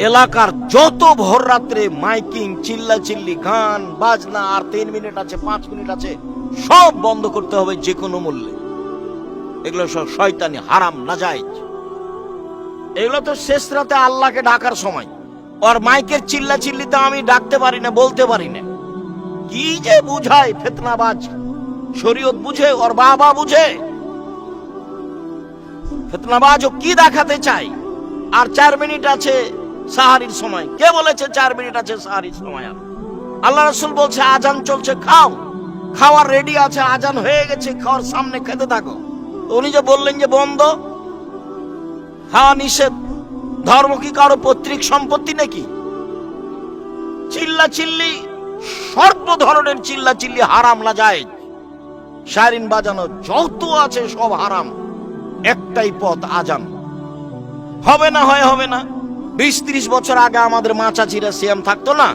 এলাকার যত ভোর রাত্রে মাইকিং, চিল্লাচিল্লি, গান বাজনা, আর 3 মিনিট আছে, 5 মিনিট আছে, সব বন্ধ করতে হবে যে কোনো মূল্যে। এগুলো সব শয়তানি, হারাম, নাজায়েজ। এগুলো তো শেষ রাতে আল্লাহকে ডাকার সময়। আর মাইকের চিল্লাচিল্লিতে আমি ডাকতে পারি না, বলতে পারি না। কি যে বুঝায় ফিতনাবাজ। শরীয়ত বুঝে, ওর বাবা বুঝে। ফিতনাবাজ ও কি দেখাতে চাই? আর 4 মিনিট আছে সাহারির সময়। কে বলেছে 4 মিনিট আছে সাহারির সময়? আল্লাহ রাসূল বলছে আজান চলছে, খাও। খাওয়ার রেডি আছে, আজান হয়ে গেছে, খাওয়ার সামনে খেতে থাকো। উনি যে বললেন যে বন্ধ, খাওয়া নিষেধ। ধর্ম কি কারো পৈতৃক সম্পত্তি নাকি? চিল্লাচিল্লি, সর্ব ধরনের চিল্লাচিল্লি হারাম, নাজায়েজ। শায়রিন বাজানো যত আছে সব হারাম। একটাই পথ, আজান। হবে না, হয় হবে না। 20-30 বছর আগে আমাদের মা চাচিরা সিয়াম থাকতো না?